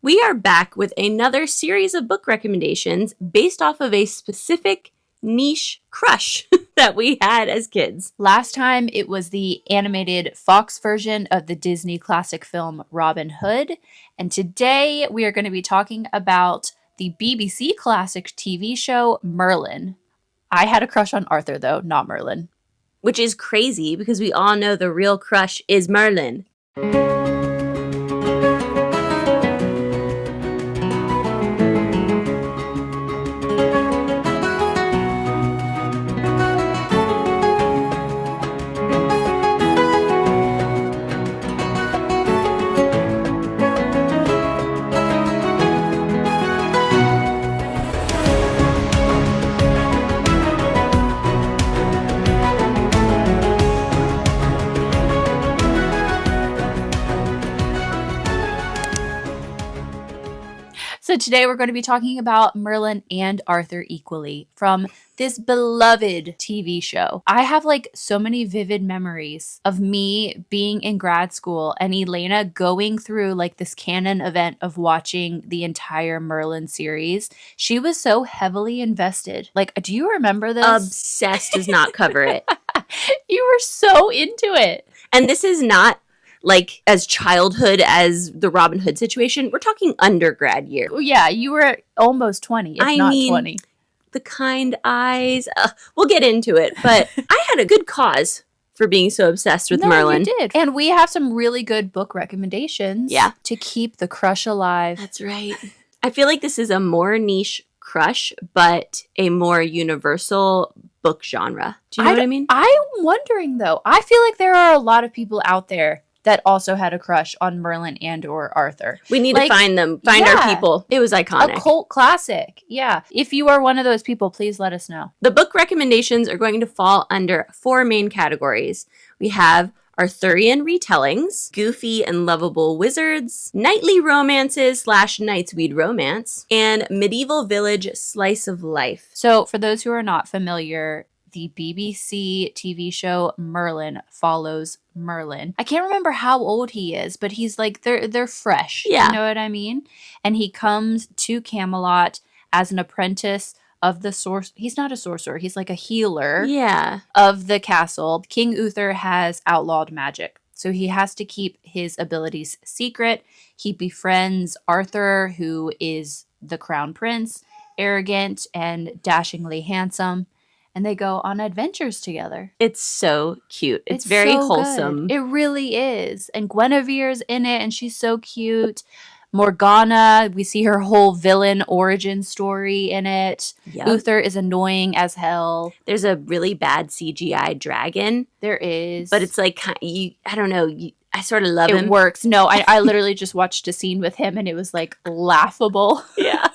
We are back with another series of book recommendations based off of a specific niche crush that we had as kids. Last time it was the animated Fox version of the Disney classic film Robin Hood, and today we are going to be talking about the BBC classic TV show Merlin. I had a crush on Arthur though, not Merlin. Which is crazy because we all know the real crush is Merlin. So today we're going to be talking about Merlin and Arthur equally from this beloved TV show. I have like so many vivid memories of me being in grad school and Elena going through like this canon event of watching the entire Merlin series. She was so heavily invested. Like, do you remember this? Obsessed does not cover it. You were so into it. And this is not like as childhood as the Robin Hood situation. We're talking undergrad year. Yeah, you were almost 20, if not 20. The kind eyes. We'll get into it, but I had a good cause for being so obsessed with Merlin. You did. And we have some really good book recommendations to keep the crush alive. That's right. I feel like this is a more niche crush, but a more universal book genre. Do you know what I mean? I'm wondering, though. I feel like there are a lot of people out there that also had a crush on Merlin and or Arthur. We need to find them, find our people. It was iconic. A cult classic. Yeah. If you are one of those people, please let us know. The book recommendations are going to fall under 4 main categories. We have Arthurian retellings, goofy and lovable wizards, knightly romances / knightsweed romance, and medieval village slice of life. So for those who are not familiar, the BBC TV show Merlin follows Merlin. I can't remember how old he is, but he's like, they're fresh. Yeah. You know what I mean? And he comes to Camelot as an apprentice of the sorcerer. He's not a sorcerer. He's like a healer of the castle. King Uther has outlawed magic, so he has to keep his abilities secret. He befriends Arthur, who is the crown prince, arrogant and dashingly handsome. And they go on adventures together. It's so cute. It's very so wholesome. Good. It really is. And Guinevere's in it, and she's so cute. Morgana, we see her whole villain origin story in it. Yep. Uther is annoying as hell. There's a really bad CGI dragon. There is. But it's like, I don't know, I sort of love him. It works. No, I literally just watched a scene with him, and it was like laughable. Yeah.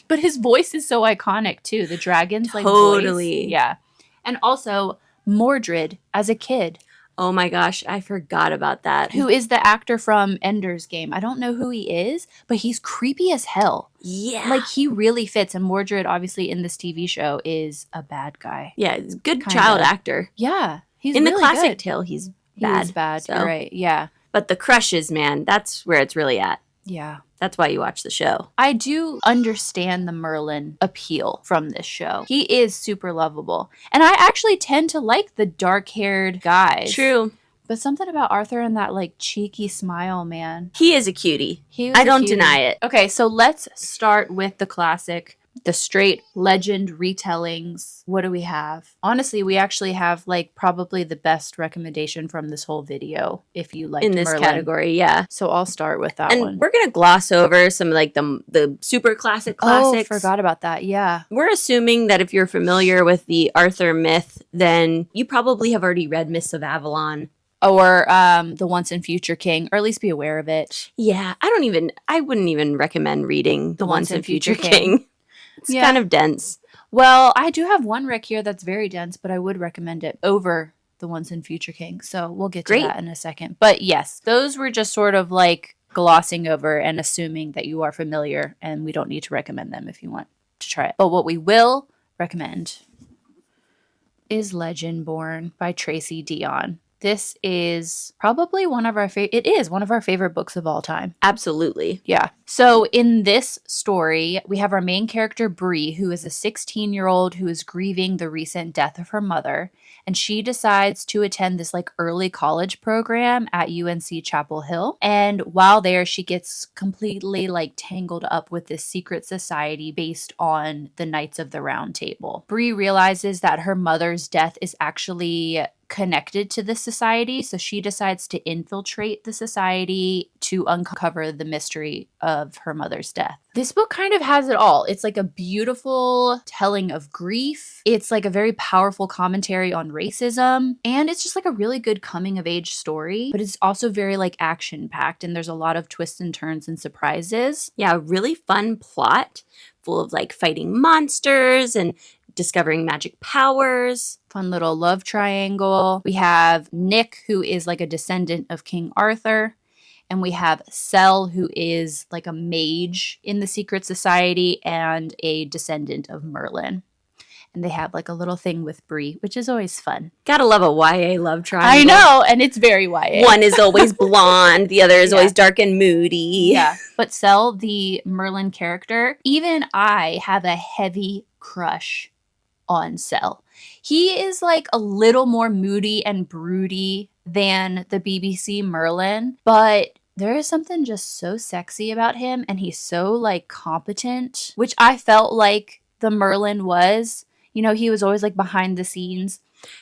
But his voice is so iconic too. The dragon's like totally voice. Yeah. And also Mordred as a kid. Oh my gosh, I forgot about that. Who is the actor from Ender's Game? I don't know who he is, but he's creepy as hell. Yeah. Like he really fits. And Mordred, obviously in this TV show, is a bad guy. Yeah, he's a good child actor. Yeah. He's in really the classic good. tale, he's bad. He's bad, so. You're right. Yeah. But the crushes, man, that's where it's really at. Yeah. That's why you watch the show. I do understand the Merlin appeal from this show. He is super lovable. And I actually tend to like the dark-haired guys. True. But something about Arthur and that like cheeky smile, man. He is a cutie. I don't deny it. Okay, so let's start with the classic. The straight legend retellings. What do we have? Honestly, we actually have like probably the best recommendation from this whole video if you like in this Merlin. Category, yeah. So I'll start with that one. And we're gonna gloss over some like the super classics. Oh, forgot about that. Yeah. We're assuming that if you're familiar with the Arthur myth, then you probably have already read Mists of Avalon. Or the Once and Future King, or at least be aware of it. Yeah, I wouldn't even recommend reading the Once and Future King. It's kind of dense. Well, I do have one rec here that's very dense, but I would recommend it over the Once and Future King. So we'll get to that in a second. But yes, those were just sort of like glossing over and assuming that you are familiar, and we don't need to recommend them if you want to try it. But what we will recommend is Legendborn by Tracey Deonn. This is probably one of our favorite books of all time. Absolutely. Yeah. So in this story, we have our main character, Bree, who is a 16-year-old who is grieving the recent death of her mother. And she decides to attend this like early college program at UNC Chapel Hill. And while there, she gets completely like tangled up with this secret society based on the Knights of the Round Table. Bree realizes that her mother's death is actually connected to this society, so she decides to infiltrate the society to uncover the mystery of her mother's death. This book kind of has it all. It's like a beautiful telling of grief. It's like a very powerful commentary on racism, and it's just like a really good coming of age story, but it's also very like action packed, and there's a lot of twists and turns and surprises. Yeah, really fun plot full of like fighting monsters and discovering magic powers. Fun little love triangle. We have Nick, who is like a descendant of King Arthur. And we have Sel, who is like a mage in the secret society and a descendant of Merlin. And they have like a little thing with Bree, which is always fun. Gotta love a YA love triangle. I know, and it's very YA. One is always blonde, the other is always dark and moody. Yeah, but Sel, the Merlin character, even I have a heavy crush on Sel. He is like a little more moody and broody than the BBC Merlin, but there is something just so sexy about him, and he's so like competent, which I felt like the Merlin was. You know, he was always like behind the scenes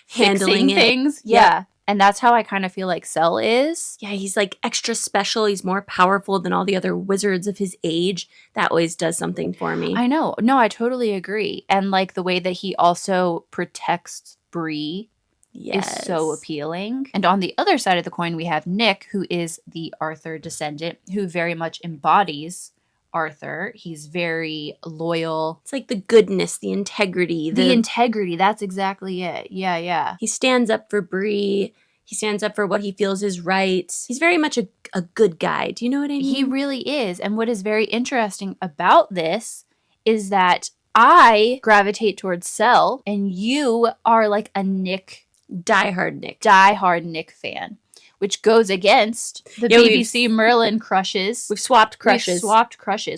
handling things. Yeah. And that's how I kind of feel like Sel is. Yeah, he's like extra special. He's more powerful than all the other wizards of his age. That always does something for me. I know. No, I totally agree. And like the way that he also protects Bree is so appealing. And on the other side of the coin, we have Nick, who is the Arthur descendant, who very much embodies Arthur. He's very loyal. It's like the goodness, the integrity. The integrity, that's exactly it. Yeah, yeah. He stands up for Bree. He stands up for what he feels is right. He's very much a good guy. Do you know what I mean? He really is. And what is very interesting about this is that I gravitate towards Sel, and you are like a Nick, diehard Nick fan. Which goes against the BBC Merlin crushes. We've swapped crushes.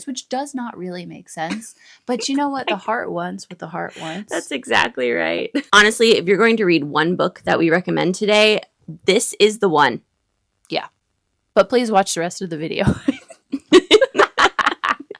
Which does not really make sense. But you know what? The heart wants what the heart wants. That's exactly right. Honestly, if you're going to read one book that we recommend today, this is the one. Yeah. But please watch the rest of the video.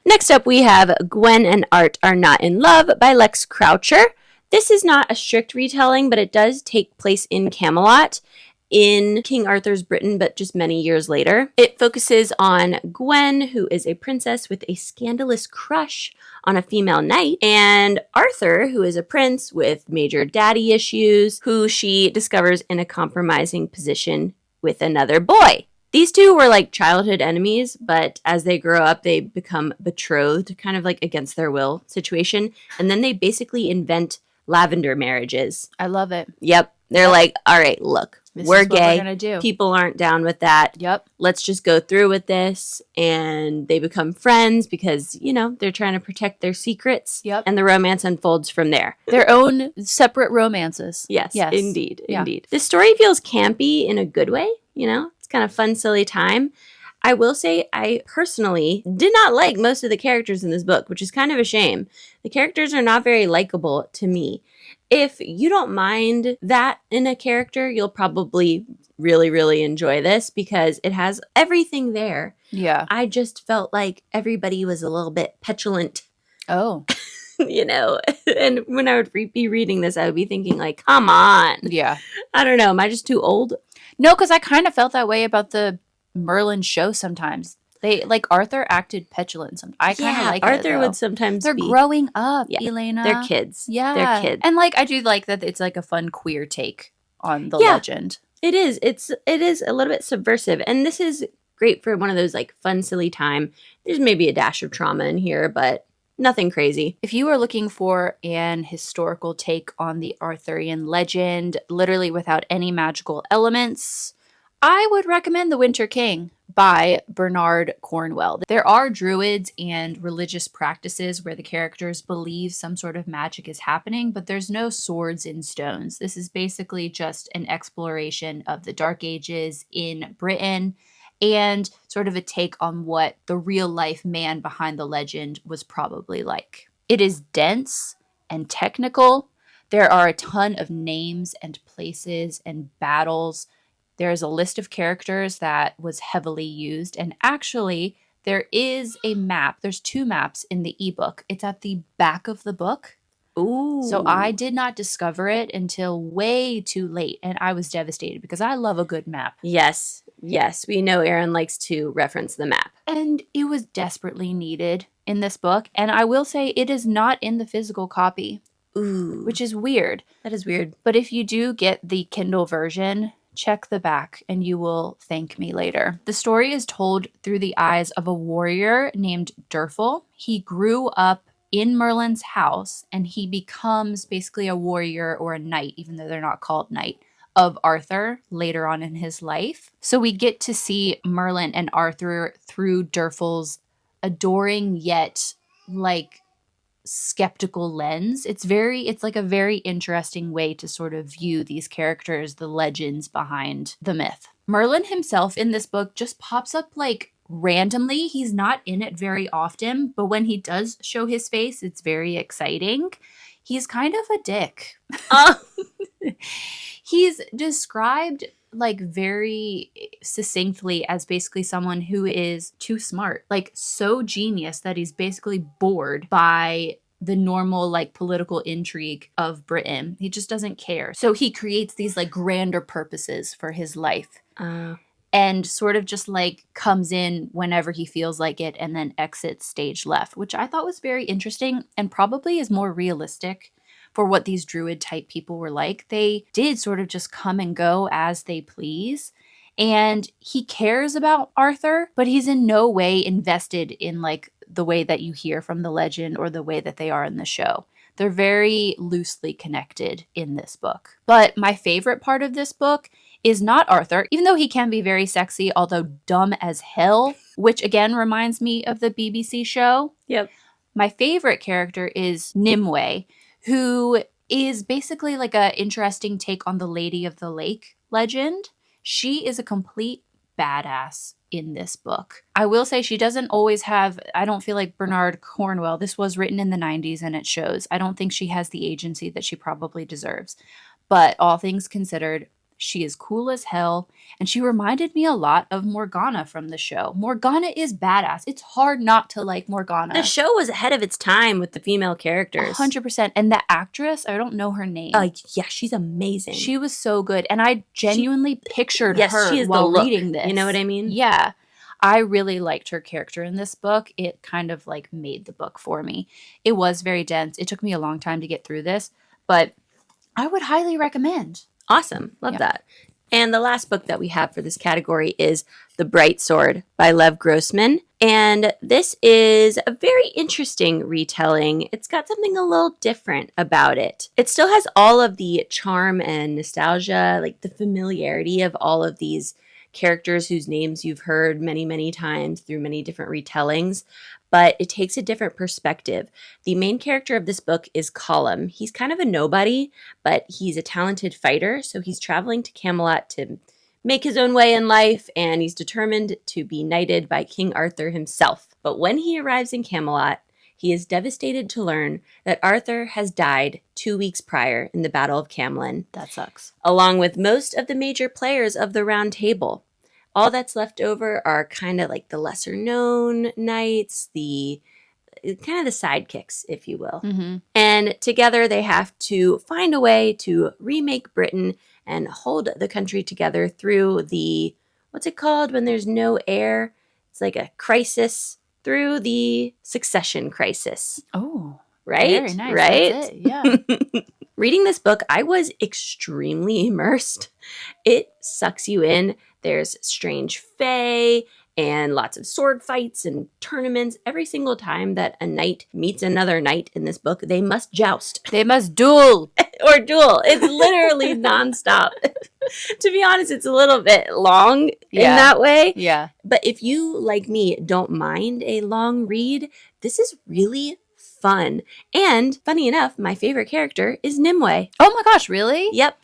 Next up, we have Gwen and Art Are Not in Love by Lex Croucher. This is not a strict retelling, but it does take place in Camelot, in King Arthur's Britain, but just many years later. It focuses on Gwen, who is a princess with a scandalous crush on a female knight, and Arthur, who is a prince with major daddy issues, who she discovers in a compromising position with another boy. These two were like childhood enemies, but as they grow up, they become betrothed, kind of like against their will situation, and then they basically invent lavender marriages. I love it. Yep. They're like, all right, look, we're gay. We're gonna do. People aren't down with that. Yep. Let's just go through with this. And they become friends because, you know, they're trying to protect their secrets. Yep. And the romance unfolds from there. Their own separate romances. Yes. Indeed. Yeah. Indeed. This story feels campy in a good way. You know, it's kind of fun, silly time. I will say I personally did not like most of the characters in this book, which is kind of a shame. The characters are not very likable to me. If you don't mind that in a character, you'll probably really, really enjoy this because it has everything there. Yeah. I just felt like everybody was a little bit petulant. Oh. You know, and when I would be reading this, I would be thinking like, come on. Yeah. I don't know. Am I just too old? No, because I kind of felt that way about the Merlin show sometimes. They like Arthur acted petulant. I kind of like Arthur it, would sometimes. They're growing up, Elena. They're kids. Yeah, they're kids. And like I do like that it's like a fun queer take on the legend. It is. It is a little bit subversive, and this is great for one of those like fun, silly time. There's maybe a dash of trauma in here, but nothing crazy. If you are looking for an historical take on the Arthurian legend, literally without any magical elements, I would recommend The Winter King by Bernard Cornwell. There are druids and religious practices where the characters believe some sort of magic is happening, but there's no swords and stones. This is basically just an exploration of the Dark Ages in Britain and sort of a take on what the real life man behind the legend was probably like. It is dense and technical. There are a ton of names and places and battles. There's a list of characters that was heavily used. And actually, there is a map. There's 2 maps in the ebook. It's at the back of the book. Ooh. So I did not discover it until way too late. And I was devastated because I love a good map. Yes. We know Aaron likes to reference the map. And it was desperately needed in this book. And I will say it is not in the physical copy. Ooh. Which is weird. That is weird. But if you do get the Kindle version, check the back and you will thank me later. The story is told through the eyes of a warrior named Durfel. He grew up in Merlin's house and he becomes basically a warrior or a knight, even though they're not called knight, of Arthur later on in his life. So we get to see Merlin and Arthur through Durfel's adoring yet like skeptical lens. It's like a very interesting way to sort of view these characters, the legends behind the myth. Merlin himself in this book just pops up like randomly. He's not in it very often, but when he does show his face, it's very exciting. He's kind of a dick. He's described like very succinctly as basically someone who is too smart, like so genius that he's basically bored by the normal like political intrigue of Britain. He just doesn't care. So he creates these like grander purposes for his life. And sort of just like comes in whenever he feels like it and then exits stage left, which I thought was very interesting and probably is more realistic for what these druid type people were like. They did sort of just come and go as they please. And he cares about Arthur, but he's in no way invested in like the way that you hear from the legend or the way that they are in the show. They're very loosely connected in this book. But my favorite part of this book is not Arthur, even though he can be very sexy, although dumb as hell, which again reminds me of the BBC show. Yep. My favorite character is Nimue, who is basically like an interesting take on the Lady of the Lake legend. She is a complete badass in this book. I will say she doesn't always have, I don't feel like Bernard Cornwell, this was written in the 90s and it shows. I don't think she has the agency that she probably deserves. But all things considered, she is cool as hell, and she reminded me a lot of Morgana from the show. Morgana is badass. It's hard not to like Morgana. The show was ahead of its time with the female characters. 100%. And the actress, I don't know her name. Yeah, she's amazing. She was so good, and I genuinely pictured her she is while the look. reading this. You know what I mean? Yeah. I really liked her character in this book. It kind of like made the book for me. It was very dense. It took me a long time to get through this, but I would highly recommend. Awesome. Love that. And the last book that we have for this category is The Bright Sword by Lev Grossman. And this is a very interesting retelling. It's got something a little different about it. It still has all of the charm and nostalgia, like the familiarity of all of these characters whose names you've heard many, many times through many different retellings, but it takes a different perspective. The main character of this book is Colin. He's kind of a nobody, but he's a talented fighter, so he's traveling to Camelot to make his own way in life, and he's determined to be knighted by King Arthur himself. But when he arrives in Camelot, he is devastated to learn that Arthur has died 2 weeks prior in the Battle of Camlin. That sucks. Along with most of the major players of the Round Table. All that's left over are kind of like the lesser known knights, the kind of the sidekicks, if you will. Mm-hmm. And together they have to find a way to remake Britain and hold the country together through the, what's it called when there's no heir? It's like a crisis, through the succession crisis. Oh, right? Very nice. Right? That's it. Yeah. Reading this book, I was extremely immersed. It sucks you in. There's strange fae and lots of sword fights and tournaments. Every single time that a knight meets another knight in this book, they must joust. They must duel. or duel. It's literally nonstop. To be honest, it's a little bit long in that way. Yeah. But if you, like me, don't mind a long read, this is really fun. And funny enough, my favorite character is Nimue. Oh my gosh, really? Yep.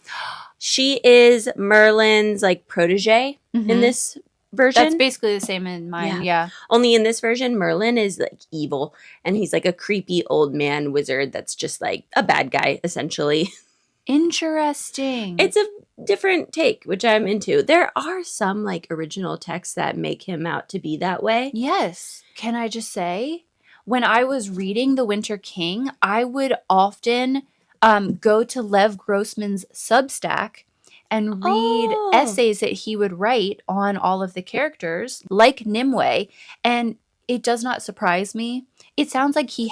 She is Merlin's like protege in this version. That's basically the same in mine. Yeah. Only in this version, Merlin is like evil, and he's like a creepy old man wizard that's just like a bad guy, essentially. Interesting. It's a different take, which I'm into. There are some like original texts that make him out to be that way. Yes. Can I just say, when I was reading The Winter King, I would often go to Lev Grossman's Substack and read essays that he would write on all of the characters, like Nimue. And it does not surprise me. It sounds like he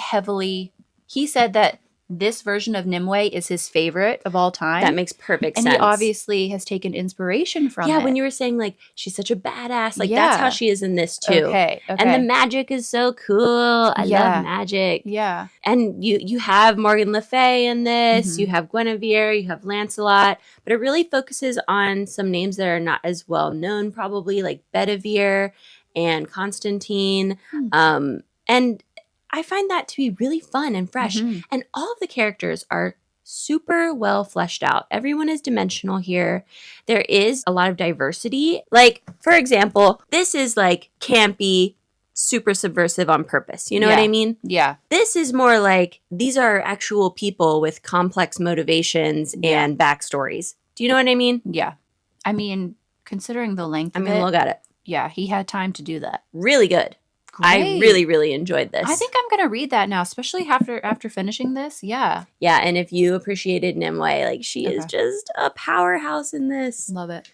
said that this version of Nimue is his favorite of all time. That makes perfect sense. And he obviously has taken inspiration from it. Yeah, when you were saying, like, she's such a badass. Like, that's how she is in this, too. Okay. And the magic is so cool. I love magic. Yeah. And you have Morgan Le Fay in this. You have Guinevere. You have Lancelot. But it really focuses on some names that are not as well known, probably, like Bedivere and Constantine. And I find that to be really fun and fresh. And all of the characters are super well fleshed out. Everyone is dimensional here. There is a lot of diversity. Like, for example, this is like campy, super subversive on purpose. You know what I mean? Yeah. This is more like these are actual people with complex motivations and backstories. Do you know what I mean? Yeah. I mean, considering the length of it. Look at it. Yeah, he had time to do that. Really good. Great. I really, really enjoyed this. I think I'm going to read that now, especially after finishing this. Yeah. Yeah, and if you appreciated Nimue, like she is just a powerhouse in this. Love it.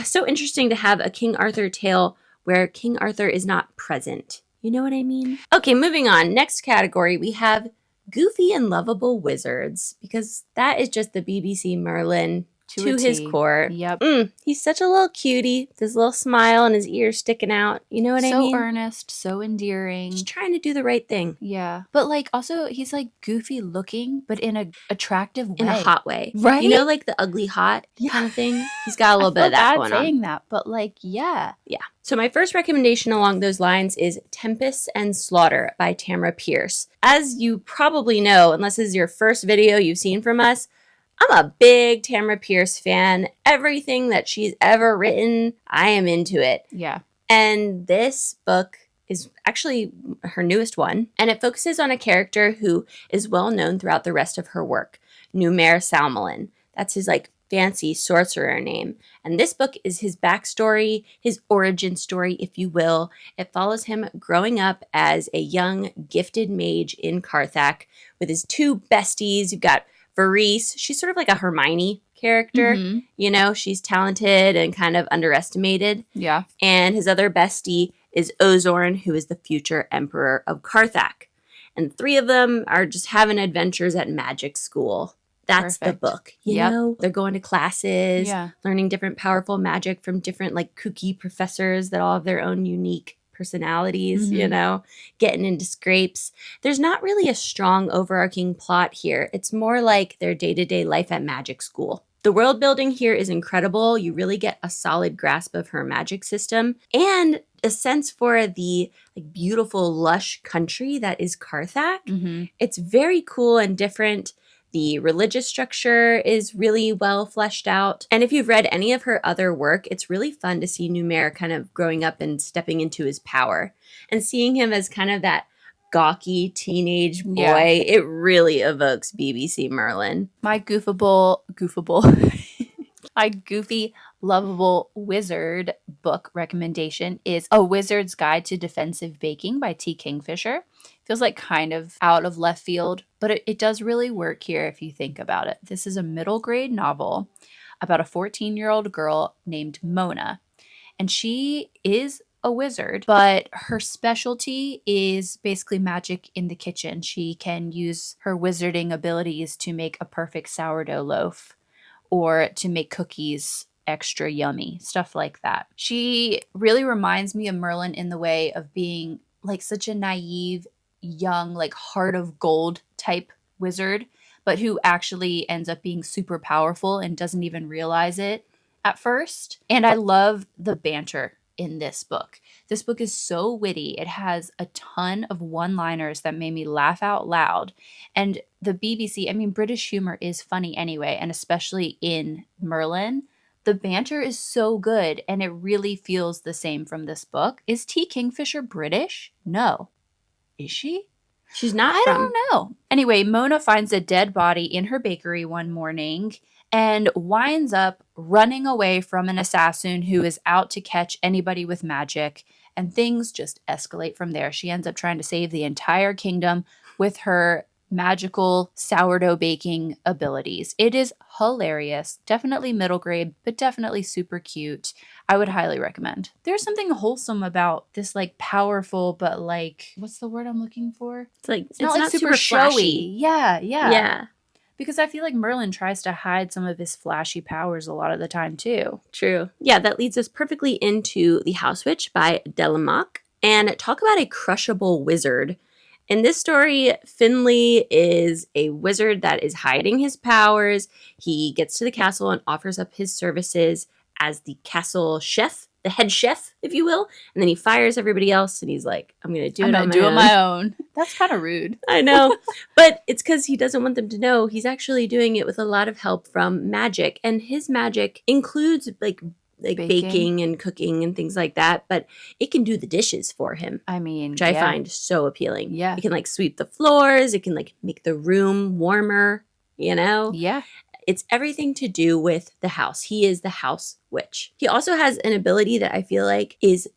So interesting to have a King Arthur tale where King Arthur is not present. You know what I mean? Okay, moving on. Next category, we have goofy and lovable wizards, because that is just the BBC Merlin to his core. Yep. He's such a little cutie. His little smile and his ears sticking out. You know what I mean? So earnest, so endearing. Just trying to do the right thing. Yeah. But like also he's like goofy looking, but in a attractive way. In a hot way. Right? You know, like the ugly hot kind of thing? He's got a little bit of that going on. saying that, but like, yeah. Yeah. So my first recommendation along those lines is Tempests and Slaughter by Tamora Pierce. As you probably know, unless this is your first video you've seen from us, I'm a big Tamora Pierce fan. Everything that she's ever written, I am into it. Yeah. And this book is actually her newest one, and it focuses on a character who is well known throughout the rest of her work, Numair Salmelin. That's his like fancy sorcerer name. And this book is his backstory, his origin story, if you will. It follows him growing up as a young, gifted mage in Carthage with his two besties. You've got Varese. She's sort of like a Hermione character. You know, she's talented and kind of underestimated. Yeah. And his other bestie is Ozorn, who is the future emperor of Carthage. And the three of them are just having adventures at magic school. That's the book. You know, they're going to classes, learning different powerful magic from different like kooky professors that all have their own unique personalities, you know, getting into scrapes. There's not really a strong overarching plot here. It's more like their day-to-day life at magic school. The world building here is incredible. You really get a solid grasp of her magic system and a sense for the like beautiful, lush country that is Carthage. It's very cool and different. The religious structure is really well fleshed out. And if you've read any of her other work, it's really fun to see Numair kind of growing up and stepping into his power. And seeing him as kind of that gawky teenage boy, it really evokes BBC Merlin. My my goofy, lovable wizard book recommendation is A Wizard's Guide to Defensive Baking by T.Kingfisher. Feels like kind of out of left field, but it does really work here if you think about it. This is a middle grade novel about a 14-year-old girl named Mona. And she is a wizard, but her specialty is basically magic in the kitchen. She can use her wizarding abilities to make a perfect sourdough loaf or to make cookies extra yummy, stuff like that. She really reminds me of Merlin in the way of being like such a naive, young, like heart of gold type wizard, but who actually ends up being super powerful and doesn't even realize it at first. And I love the banter in this book. This book is so witty. It has a ton of one-liners that made me laugh out loud. And the BBC, I mean, British humor is funny anyway, and especially in Merlin. The banter is so good, and it really feels the same from this book. Is T.Kingfisher British? No. Is she? She's not. I don't know. Anyway, Mona finds a dead body in her bakery one morning and winds up running away from an assassin who is out to catch anybody with magic. And things just escalate from there. She ends up trying to save the entire kingdom with her magical sourdough baking abilities. It is hilarious. Definitely middle grade, but definitely super cute. I would highly recommend. There's something wholesome about this, like, powerful, but like, what's the word I'm looking for? It's not not super showy. flashy. Yeah. Because I feel like Merlin tries to hide some of his flashy powers a lot of the time too. True. Yeah, that leads us perfectly into The House Witch by Delemhach. And talk about a crushable wizard. In this story, Finley is a wizard that is hiding his powers. He gets to the castle and offers up his services as the castle chef, the head chef, if you will. And then he fires everybody else and he's like, I'm going to do it my own. That's kind of rude. I know. But it's because he doesn't want them to know he's actually doing it with a lot of help from magic. And his magic includes like baking and cooking and things like that, but it can do the dishes for him. I mean, which I find so appealing. Yeah. It can like sweep the floors. It can like make the room warmer, you know? Yeah. It's everything to do with the house. He is the house witch. He also has an ability that I feel like is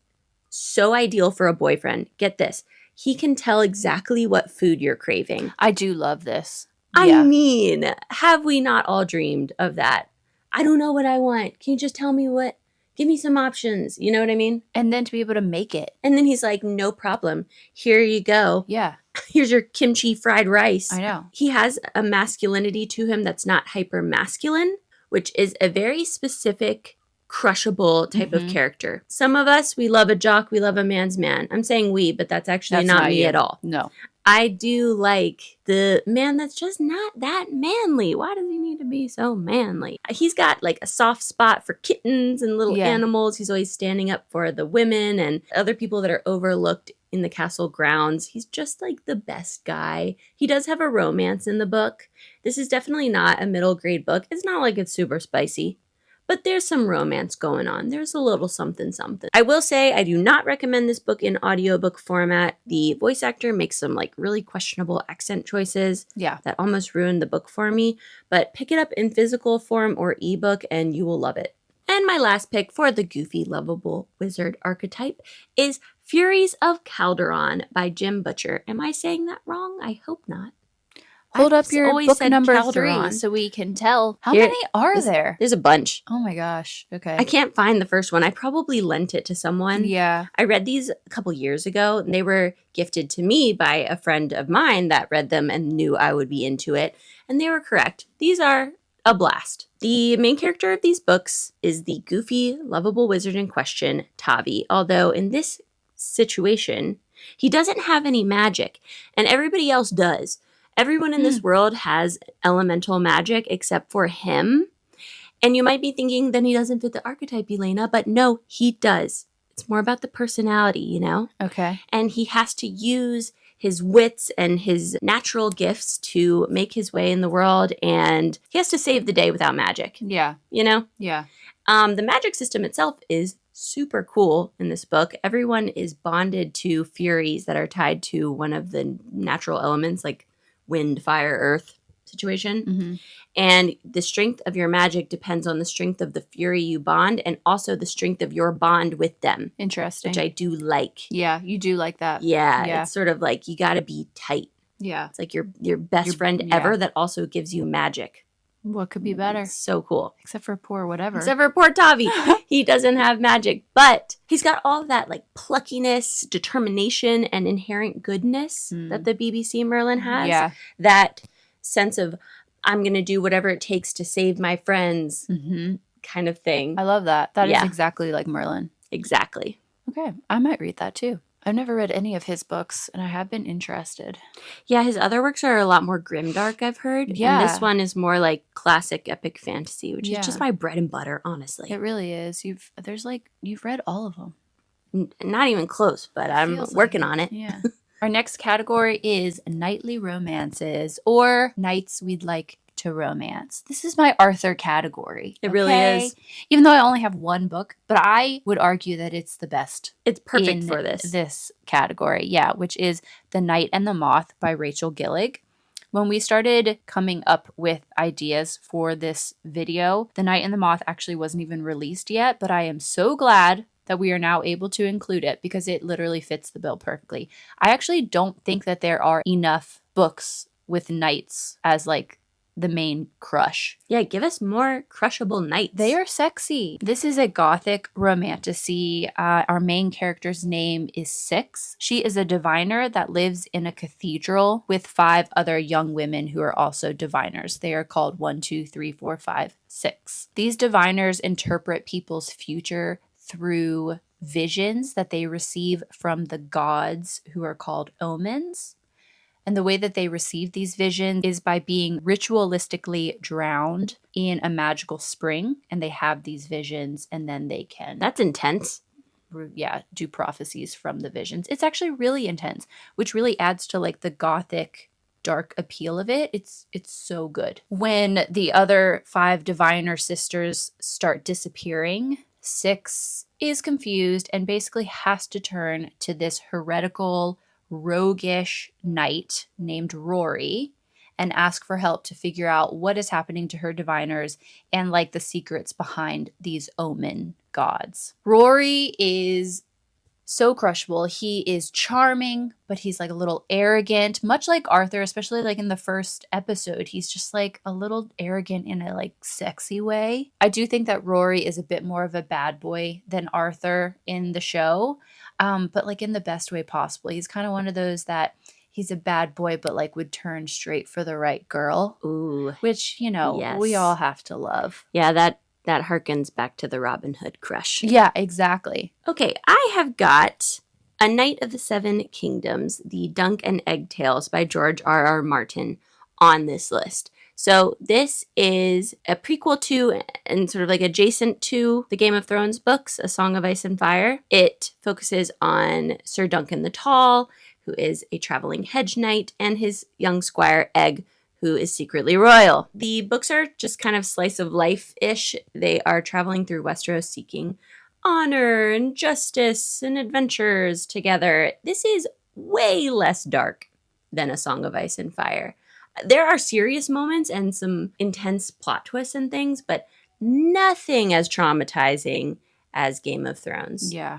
so ideal for a boyfriend. Get this. He can tell exactly what food you're craving. I do love this. I mean, have we not all dreamed of that? I don't know what I want. Can you just tell me what? Give me some options. You know what I mean? And then to be able to make it. And then he's like, no problem. Here you go. Yeah. Here's your kimchi fried rice. I know. He has a masculinity to him that's not hyper masculine, which is a very specific, crushable type of character. Some of us, we love a jock, we love a man's man. I'm saying we, but that's actually not me at all. No. I do like the man that's just not that manly. Why does he need to be so manly? He's got like a soft spot for kittens and little animals. He's always standing up for the women and other people that are overlooked in the castle grounds. He's just like the best guy. He does have a romance in the book. This is definitely not a middle grade book. It's not like it's super spicy. But there's some romance going on. There's a little something. I will say I do not recommend this book in audiobook format. The voice actor makes some like really questionable accent choices that almost ruined the book for me. But pick it up in physical form or ebook and you will love it. And my last pick for the goofy, lovable wizard archetype is Furies of Calderon by Jim Butcher. Am I saying that wrong? I hope not. Hold up your book number Calderon. 3 so we can tell. How many are there? There's a bunch. Oh my gosh. Okay. I can't find the first one. I probably lent it to someone. Yeah. I read these a couple years ago, and they were gifted to me by a friend of mine that read them and knew I would be into it. And they were correct. These are a blast. The main character of these books is the goofy, lovable wizard in question, Tavi. Although in this situation, he doesn't have any magic, and everybody else does. Everyone in this world has elemental magic except for him. And you might be thinking, then he doesn't fit the archetype, Elena. But no, he does. It's more about the personality, you know? Okay. And he has to use his wits and his natural gifts to make his way in the world. And he has to save the day without magic. Yeah. You know? Yeah. The magic system itself is super cool in this book. Everyone is bonded to Furies that are tied to one of the natural elements, like wind, fire, earth situation. And the strength of your magic depends on the strength of the fury you bond and also the strength of your bond with them. Interesting. Which I do like. Yeah, you do like that. Yeah. It's sort of like you got to be tight. Yeah. It's like your best friend ever that also gives you magic. What could be better? It's so cool. Except for poor whatever. Except for poor Tavi. He doesn't have magic, but he's got all of that like pluckiness, determination, and inherent goodness that the BBC Merlin has. Yeah. That sense of, I'm going to do whatever it takes to save my friends kind of thing. I love that. That is exactly like Merlin. Exactly. Okay. I might read that too. I've never read any of his books, and I have been interested. Yeah, his other works are a lot more grimdark, I've heard. Yeah. And this one is more like classic epic fantasy, which is just my bread and butter, honestly. It really is. You've read all of them. Not even close, but I'm working on it. Yeah. Our next category is knightly romances, or knights we'd like to romance. This is my Arthur category. It really is. Even though I only have one book, but I would argue that it's the best. It's perfect for this category, yeah, which is The Knight and the Moth by Rachel Gillig. When we started coming up with ideas for this video, The Knight and the Moth actually wasn't even released yet, but I am so glad that we are now able to include it because it literally fits the bill perfectly. I actually don't think that there are enough books with knights as like the main crush. Yeah, give us more crushable knights. They are sexy. This is a gothic romantasy. Our main character's name is Six. She is a diviner that lives in a cathedral with 5 other young women who are also diviners. They are called 1, 2, 3, 4, 5, 6. These diviners interpret people's future through visions that they receive from the gods who are called omens. And the way that they receive these visions is by being ritualistically drowned in a magical spring. And they have these visions and then they can... That's intense. Yeah, do prophecies from the visions. It's actually really intense, which really adds to like the gothic dark appeal of it. It's so good. When the other 5 diviner sisters start disappearing, Six is confused and basically has to turn to this heretical, roguish knight named Rory and ask for help to figure out what is happening to her diviners and like the secrets behind these omen gods. Rory is so crushable. He is charming, but he's like a little arrogant, much like Arthur, especially like in the first episode. He's just like a little arrogant in a like sexy way. I do think that Rory is a bit more of a bad boy than Arthur in the show, but like in the best way possible. He's kind of one of those that he's a bad boy, but like would turn straight for the right girl. Ooh. Which, you know, yes. We all have to love. Yeah, that harkens back to the Robin Hood crush. Yeah, exactly. Okay, I have got A Knight of the Seven Kingdoms, The Dunk and Egg Tales by George R.R. Martin on this list. So this is a prequel to and sort of like adjacent to the Game of Thrones books, A Song of Ice and Fire. It focuses on Sir Duncan the Tall, who is a traveling hedge knight, and his young squire, Egg, who is secretly royal. The books are just kind of slice of life-ish. They are traveling through Westeros seeking honor and justice and adventures together. This is way less dark than A Song of Ice and Fire. There are serious moments and some intense plot twists and things, but nothing as traumatizing as Game of Thrones. Yeah.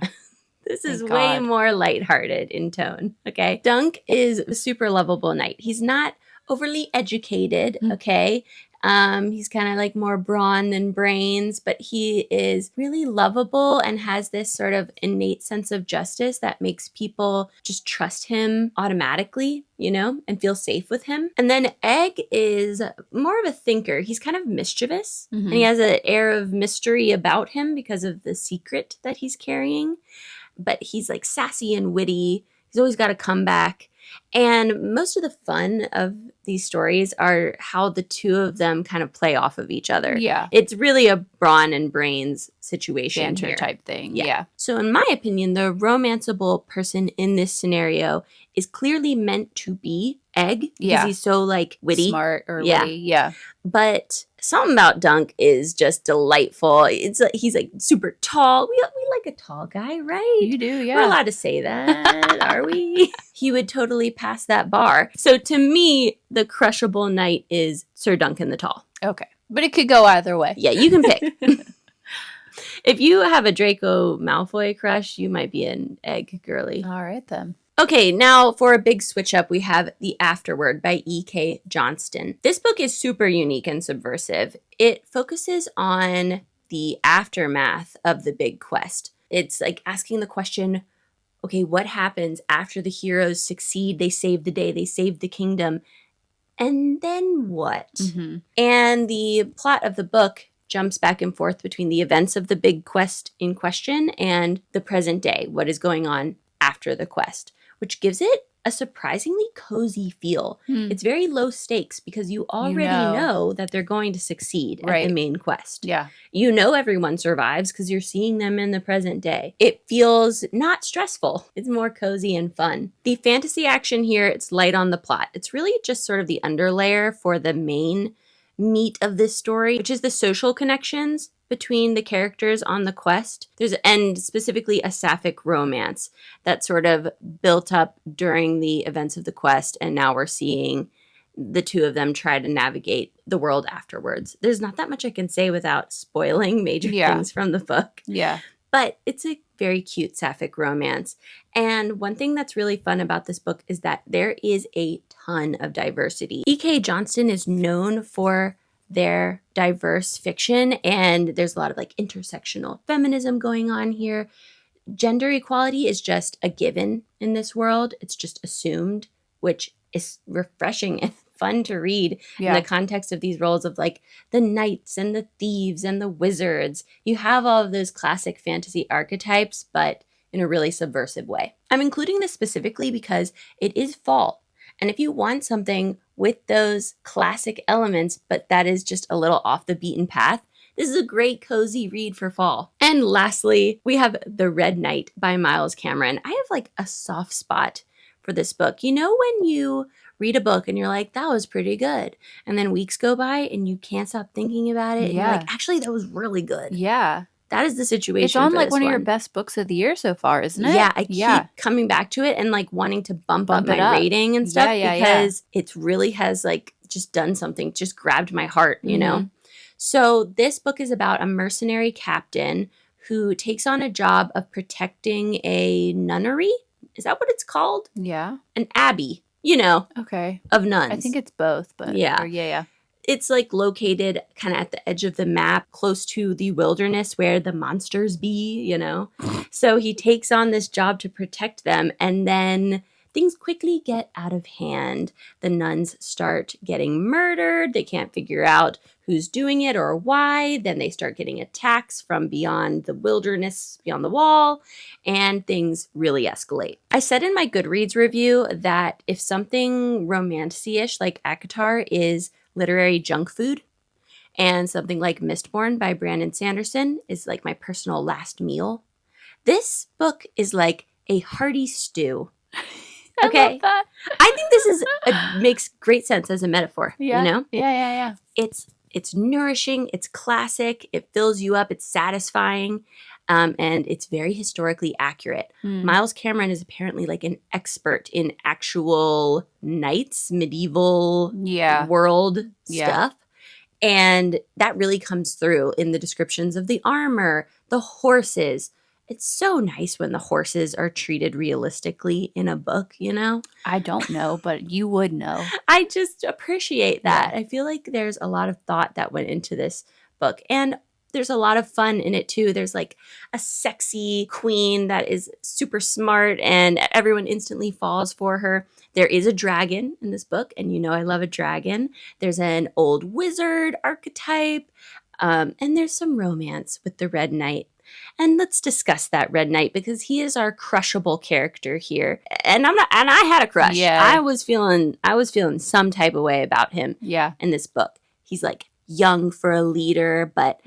This is way more lighthearted in tone, okay? Dunk is a super lovable knight. He's not overly educated, okay? He's kind of like more brawn than brains, but he is really lovable and has this sort of innate sense of justice that makes people just trust him automatically, you know, and feel safe with him. And then Egg is more of a thinker. He's kind of mischievous, and he has an air of mystery about him because of the secret that he's carrying. But he's like sassy and witty. He's always got a comeback. And most of the fun of these stories are how the two of them kind of play off of each other. Yeah. It's really a brawn and brains situation banter here. Type thing. Yeah. So in my opinion, the romanceable person in this scenario is clearly meant to be Egg. Because he's so like witty. Smart or witty. Yeah. But something about Dunk is just delightful. It's like he's like super tall. We like a tall guy, right? You do, yeah. We're allowed to say that, are we? He would totally pass that bar. So to me, the crushable knight is Sir Duncan the Tall. Okay. But it could go either way. Yeah, you can pick. If you have a Draco Malfoy crush, you might be an Egg girly. All right, then. Okay, now for a big switch up, we have The Afterward by E.K. Johnston. This book is super unique and subversive. It focuses on the aftermath of the big quest. It's like asking the question, okay, what happens after the heroes succeed? They save the day, they save the kingdom. And then what? And the plot of the book jumps back and forth between the events of the big quest in question and the present day, what is going on after the quest, which gives it a surprisingly cozy feel. It's very low stakes because you already know that they're going to succeed at the main quest. Yeah. You know everyone survives because you're seeing them in the present day. It feels not stressful. It's more cozy and fun. The fantasy action here, it's light on the plot. It's really just sort of the underlayer for the main meat of this story, which is the social connections between the characters on the quest. And specifically a sapphic romance that sort of built up during the events of the quest, and now we're seeing the two of them try to navigate the world afterwards. There's not that much I can say without spoiling major things from the book. Yeah. But it's a very cute sapphic romance. And one thing that's really fun about this book is that there is a ton of diversity. E.K. Johnston is known for their diverse fiction, and there's a lot of like intersectional feminism going on here. Gender equality is just a given in this world. It's just assumed, which is refreshing and fun to read in the context of these roles of like the knights and the thieves and the wizards. You have all of those classic fantasy archetypes, but in a really subversive way. I'm including this specifically because it is fall. And if you want something with those classic elements, but that is just a little off the beaten path, this is a great cozy read for fall. And lastly, we have The Red Knight by Miles Cameron. I have like a soft spot for this book. You know when you read a book and you're like, that was pretty good. And then weeks go by and you can't stop thinking about it. And you're like, actually, that was really good. Yeah. That is the situation. It's on like one of your best books of the year so far, isn't it? Yeah, I keep coming back to it and like wanting to bump up my rating and stuff because it really has like just done something, just grabbed my heart, you know? So this book is about a mercenary captain who takes on a job of protecting a nunnery. Is that what it's called? Yeah. An abbey, you know, of nuns. I think it's both, but yeah. It's like located kind of at the edge of the map, close to the wilderness where the monsters be, you know. So he takes on this job to protect them, and then things quickly get out of hand. The nuns start getting murdered. They can't figure out who's doing it or why. Then they start getting attacks from beyond the wilderness, beyond the wall, and things really escalate. I said in my Goodreads review that if something romantic-ish like ACOTAR is literary junk food, and something like Mistborn by Brandon Sanderson is like my personal last meal, this book is like a hearty stew. Okay. I love that. I think this is makes great sense as a metaphor. You know? Yeah. It's nourishing, it's classic, it fills you up, it's satisfying, and it's very historically accurate. Miles Cameron is apparently like an expert in actual knights, medieval world stuff. And that really comes through in the descriptions of the armor, the horses. It's so nice when the horses are treated realistically in a book, you know? I don't know, but you would know. I just appreciate that. I feel like there's a lot of thought that went into this book. And there's a lot of fun in it too. There's like a sexy queen that is super smart and everyone instantly falls for her. There is a dragon in this book, and you know I love a dragon. There's an old wizard archetype, and there's some romance with the Red Knight. And let's discuss that Red Knight because he is our crushable character here. And I had a crush. Yeah. I was feeling some type of way about him in this book. He's like young for a leader, but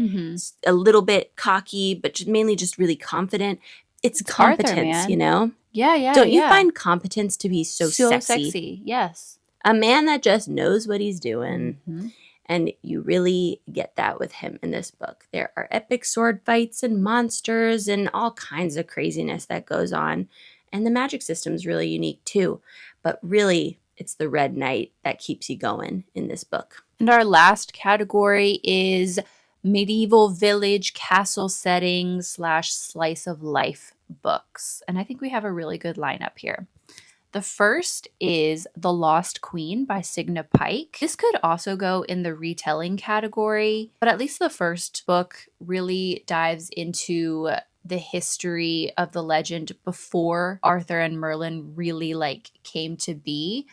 a little bit cocky, but mainly just really confident. It's competence, Arthur, you know? Yeah. Don't you find competence to be so sexy? Yes. A man that just knows what he's doing. And you really get that with him in this book. There are epic sword fights and monsters and all kinds of craziness that goes on. And the magic system is really unique too. But really, it's the Red Knight that keeps you going in this book. And our last category is medieval village castle settings / slice of life books. And I think we have a really good lineup here. The first is The Lost Queen by Signe Pike. This could also go in the retelling category, but at least the first book really dives into the history of the legend before Arthur and Merlin really like came to be.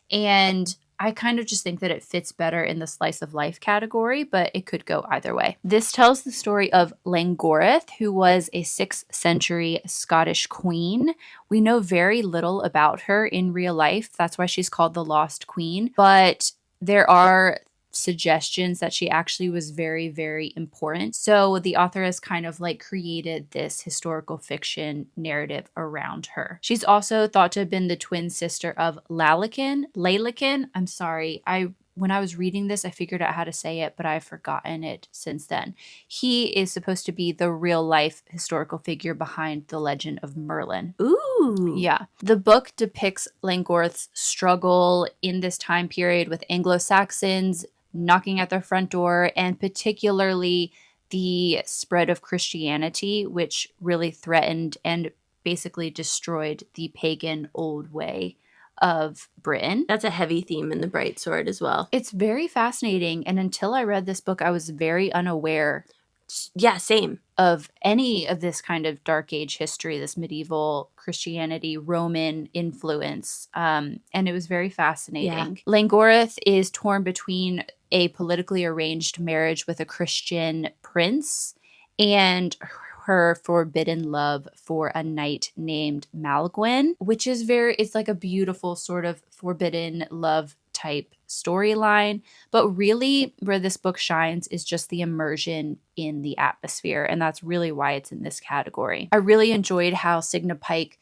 And I kind of just think that it fits better in the slice of life category, but it could go either way. This tells the story of Langorith, who was a 6th century Scottish queen. We know very little about her in real life. That's why she's called the Lost Queen. But there are suggestions that she actually was very, very important. So the author has kind of like created this historical fiction narrative around her. She's also thought to have been the twin sister of Lalakin. I'm sorry. When I was reading this, I figured out how to say it, but I've forgotten it since then. He is supposed to be the real life historical figure behind the legend of Merlin. Ooh. Yeah. The book depicts Langorth's struggle in this time period with Anglo-Saxons knocking at their front door, and particularly the spread of Christianity, which really threatened and basically destroyed the pagan old way of Britain. That's a heavy theme in The Bright Sword as well. It's very fascinating, and until I read this book, I was very unaware. Yeah, same. Of any of this kind of dark age history, this medieval Christianity, Roman influence. And it was very fascinating. Yeah. Langorith is torn between a politically arranged marriage with a Christian prince and her forbidden love for a knight named Malgwen, which is it's like a beautiful sort of forbidden love type storyline. But really where this book shines is just the immersion in the atmosphere, and that's really why it's in this category. I really enjoyed how Signe Pike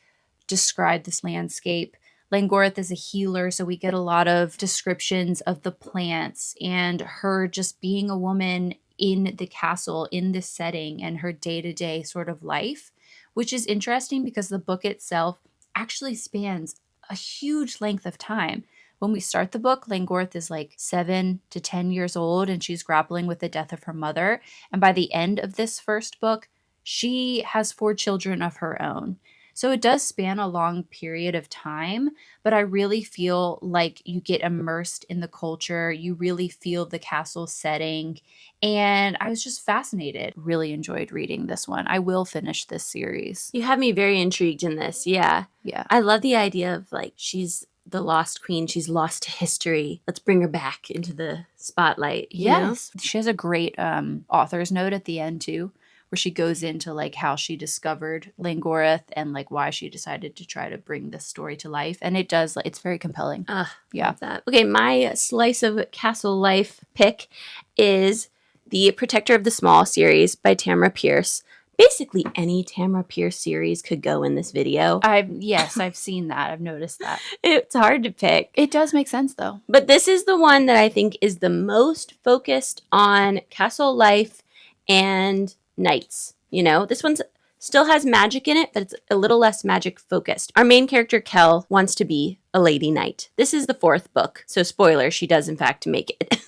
described this landscape. Langorith is a healer, so we get a lot of descriptions of the plants and her just being a woman in the castle in this setting and her day-to-day sort of life, which is interesting because the book itself actually spans a huge length of time. When we start the book, Langorith is like 7 to 10 years old and she's grappling with the death of her mother. And by the end of this first book, she has 4 children of her own. So it does span a long period of time, but I really feel like you get immersed in the culture. You really feel the castle setting. And I was just fascinated. Really enjoyed reading this one. I will finish this series. You have me very intrigued in this. Yeah. Yeah. I love the idea of like, she's the lost queen. She's lost to history. Let's bring her back into the spotlight. Yes. She has a great author's note at the end too, where she goes into like how she discovered Langorith and like why she decided to try to bring this story to life. And it does, it's very compelling. Yeah. That. Okay, my slice of castle life pick is The Protector of the Small series by Tamora Pierce. Basically any Tamora Pierce series could go in this video. I've seen that. I've noticed that. It's hard to pick. It does make sense though. But this is the one that I think is the most focused on castle life and knights. You know, this one still has magic in it, but it's a little less magic focused. Our main character, Kel, wants to be a lady knight. This is the 4th book. So spoiler, she does in fact make it.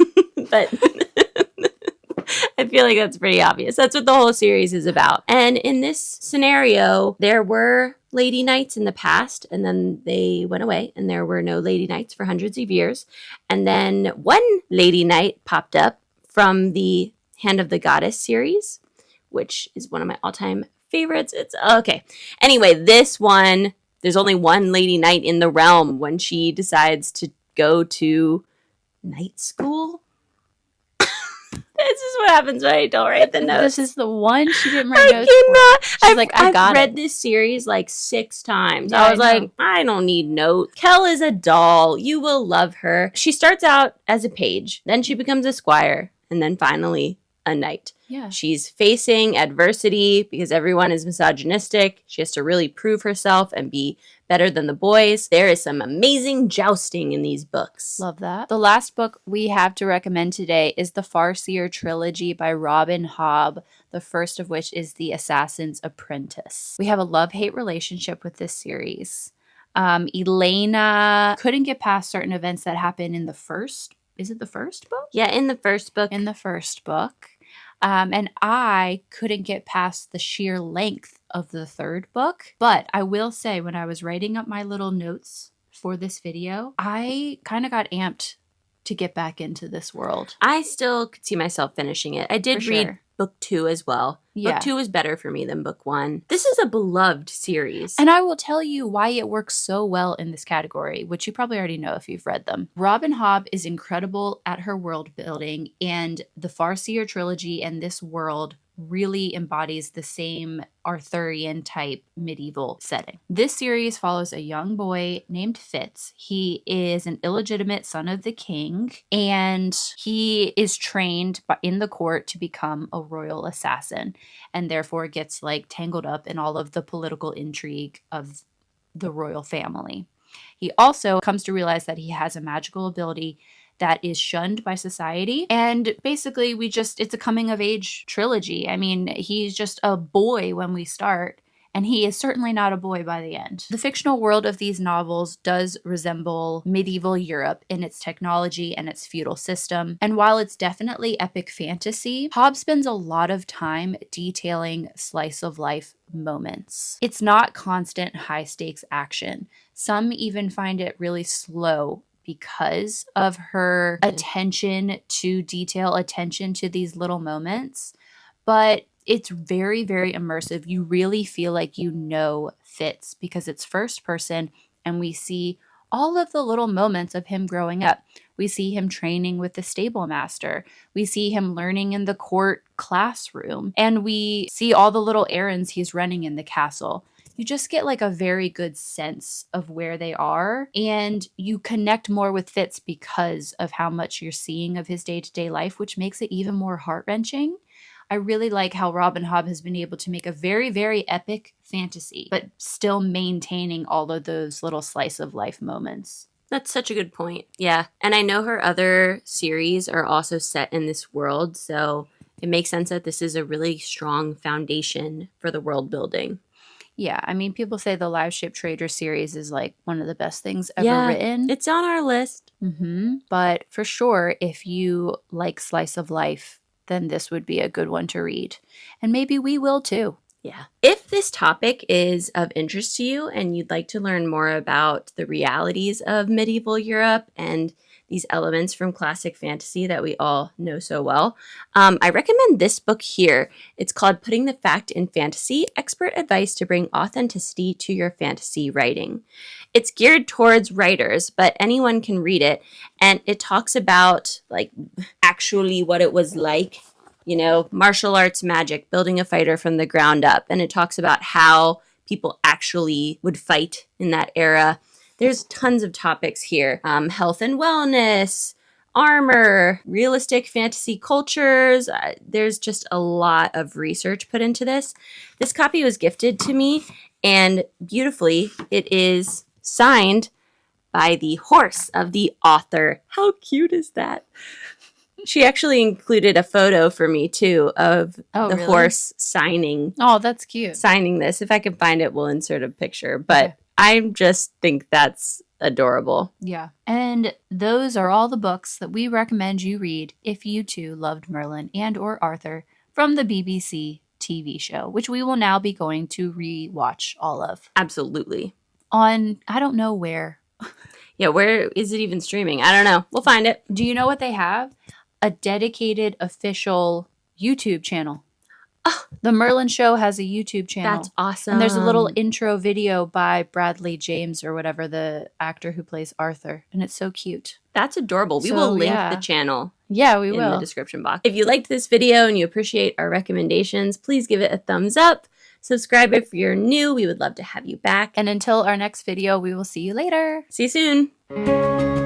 But I feel like that's pretty obvious. That's what the whole series is about. And in this scenario, there were lady knights in the past, and then they went away, and there were no lady knights for hundreds of years. And then one lady knight popped up from the Hand of the Goddess series, which is one of my all-time favorites. It's okay. Anyway, this one, there's only one lady knight in the realm when she decides to go to night school. This is what happens when I don't write the notes. This is the one she didn't write notes for. She's I've read this series like 6 times. Yeah, I was like, I don't need notes. Kel is a doll. You will love her. She starts out as a page. Then she becomes a squire. And then finally a knight. Yeah. She's facing adversity because everyone is misogynistic. She has to really prove herself and be better than the boys. There is some amazing jousting in these books. Love that. The last book we have to recommend today is the Farseer Trilogy by Robin Hobb, the first of which is The Assassin's Apprentice. We have a love-hate relationship with this series. Elena couldn't get past certain events that happen in the first. Is it the first book? Yeah, in the first book. In the first book. And I couldn't get past the sheer length of the 3rd book. But I will say, when I was writing up my little notes for this video, I kind of got amped to get back into this world. I still could see myself finishing it. I did read book 2 as well. Yeah. Book 2 is better for me than book 1. This is a beloved series. And I will tell you why it works so well in this category, which you probably already know if you've read them. Robin Hobb is incredible at her world building, and the Farseer trilogy and this world really embodies the same Arthurian type medieval setting. This series follows a young boy named Fitz. He is an illegitimate son of the king, and he is trained in the court to become a royal assassin, and therefore gets like tangled up in all of the political intrigue of the royal family. He also comes to realize that he has a magical ability that is shunned by society. And basically it's a coming of age trilogy. I mean, he's just a boy when we start, and he is certainly not a boy by the end. The fictional world of these novels does resemble medieval Europe in its technology and its feudal system. And while it's definitely epic fantasy, Hobb spends a lot of time detailing slice of life moments. It's not constant high stakes action. Some even find it really slow because of her attention to detail, attention to these little moments. But it's very, very immersive. You really feel like you know Fitz because it's first person, and we see all of the little moments of him growing up. We see him training with the stable master. We see him learning in the court classroom, and we see all the little errands he's running in the castle. You just get like a very good sense of where they are, and you connect more with Fitz because of how much you're seeing of his day-to-day life, which makes it even more heart-wrenching. I really like how Robin Hobb has been able to make a very, very epic fantasy, but still maintaining all of those little slice of life moments. That's such a good point. Yeah. And I know her other series are also set in this world, so it makes sense that this is a really strong foundation for the world building. Yeah, I mean, people say the Live Ship Trader series is like one of the best things ever written. It's on our list. But for sure, if you like slice of life, then this would be a good one to read. And maybe we will too. Yeah. If this topic is of interest to you and you'd like to learn more about the realities of medieval Europe and these elements from classic fantasy that we all know so well, I recommend this book here. It's called Putting the Fact in Fantasy, Expert Advice to Bring Authenticity to Your Fantasy Writing. It's geared towards writers, but anyone can read it. And it talks about like actually what it was like, you know, martial arts magic, building a fighter from the ground up. And it talks about how people actually would fight in that era. There's tons of topics here. Health and wellness, armor, realistic fantasy cultures. There's just a lot of research put into this. This copy was gifted to me, and beautifully, it is signed by the horse of the author. How cute is that? She actually included a photo for me, too, of the horse signing. Oh, that's cute. Signing this. If I can find it, we'll insert a picture. But okay. I just think that's adorable. Yeah. And those are all the books that we recommend you read if you, too, loved Merlin and or Arthur from the BBC TV show, which we will now be going to re-watch all of. Absolutely. On, I don't know where. Yeah, where is it even streaming? I don't know. We'll find it. Do you know what they have? A dedicated official YouTube channel. Oh, the Merlin Show has a YouTube channel. That's awesome. And there's a little intro video by Bradley James or whatever, the actor who plays Arthur. And it's so cute. That's adorable. We will link the channel. Yeah, we will. In the description box. If you liked this video and you appreciate our recommendations, please give it a thumbs up. Subscribe if you're new. We would love to have you back. And until our next video, we will see you later. See you soon.